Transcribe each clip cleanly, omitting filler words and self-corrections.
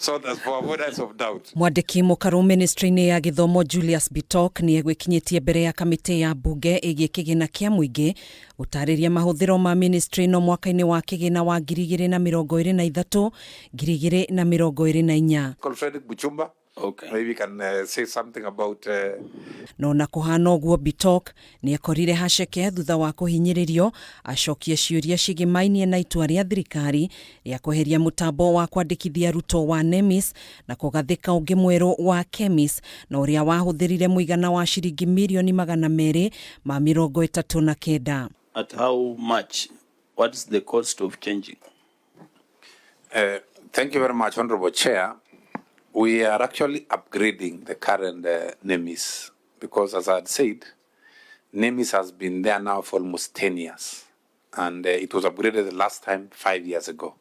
So that's for avoidance of doubt. Mwandiki MUKARU ministry-ini ya githomo Julius BITOK ni egwikinyitie mbere ya kamiti ya bunge igie kigina kia muingi gutariria mahuthiro ma ministry no mwaka-ini wa kigina wa 2023 2024. Confederate Buchumba. Okay. Maybe we can say something about no na kuhana uguo BITOK ni ekorire haceke thutha wa kuhinyiririo acokie ciuria cigimainie na itua ria thirikari ria kweheria mutambo wa kwandikithia arutwo wa NIMIS na kugathika ungi mweru wa KEMIS na uria wahuthirire muigana wa ciringi mirioni 239. At how much? What is the cost of changing? Thank you very much, Honorable Chair. We are actually upgrading the current NIMIS because, as I had said, NIMIS has been there now for almost 10 years. And it was upgraded the last time 5 years ago.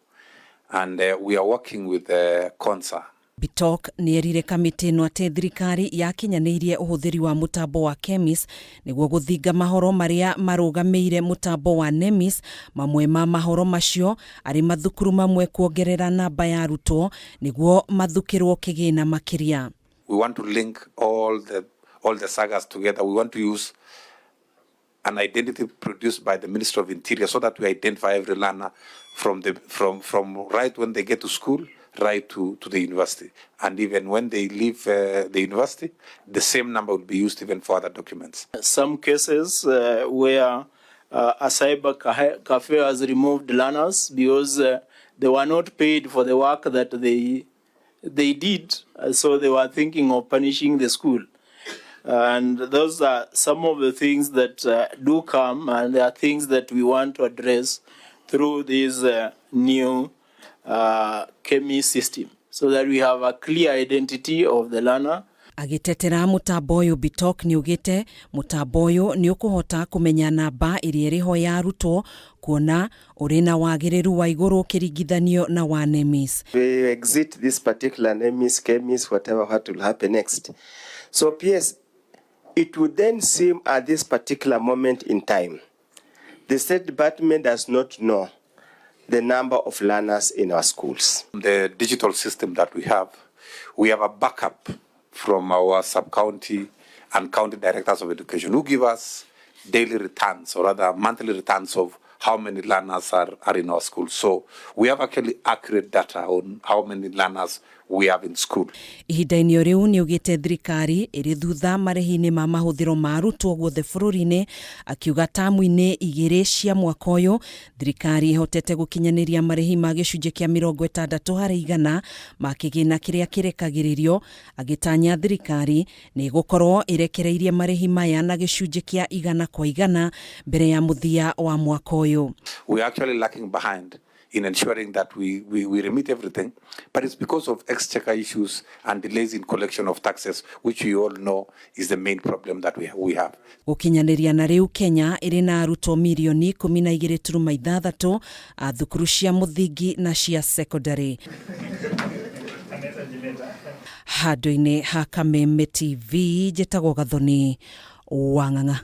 And we are working with CONSA. BITOK ni erire kamiti no ate thirikari yakinyaniirie uhuthiri wa mutambo wa KEMIS niguo guthinga mahoro maria marugameire mutambo wa NIMIS. Mamwe ma mahoro macio ari mathukuru mamwe kuongerera namba ya arutwo niguo mathukirwo kigina makiria. We want to link all the sagas together. We want to use an identity produced by the Ministry of Interior so that we identify every learner from right when they get to school right to the university. And even when they leave the university, the same number would be used even for other documents. Some cases where a cyber cafe has removed learners because they were not paid for the work that they did, so they were thinking of punishing the school. And those are some of the things that do come, and there are things that we want to address through this new KEMIS system, so that we have a clear identity of the learner. Agitetera mutambo uyu BITOK ni ugite mutambo uyu ni ukuhota kumenya namba iri riho ya arutwo kuona urina wagiriru wa iguru kiringithanio na wa NIMIS. We exit this particular NIMIS, KEMIS, whatever what will happen next. So PS, it would then seem at this particular moment in time, the State Department does not know the number of learners in our schools. The digital system that we have a backup from our sub-county and county directors of education who give us daily returns or rather monthly returns of how many learners are in our schools. So we have actually accurate data on how many learners we have in school. Ihinda-ini riu ni ugite thirikari iri thutha marihini ma mahuthiro ma arutwo guothe bururi-ini akiuga tamu-ini igiri cia mwaka uyu thirikari ihotete gukinyaniria marihi ma gicunje kia 60% ma kigina kiria kirekagiririo. Agitanya thirikari ni gukorwo irekereirie marihi maya na gicunje kia 100% mbere ya muthia wa mwaka uyu. We are actually lacking behind in ensuring that we remit everything, but it's because of exchequer issues and delays in collection of taxes, which we all know is the main problem that we have. Gukinyaniria na riu Kenya iri na arutwo mirioni 12.6 a thukuru cia muthingi na cia secondary. Handu-ini ha KAMITI TV njitagwo Gathoni Wang'ang'a.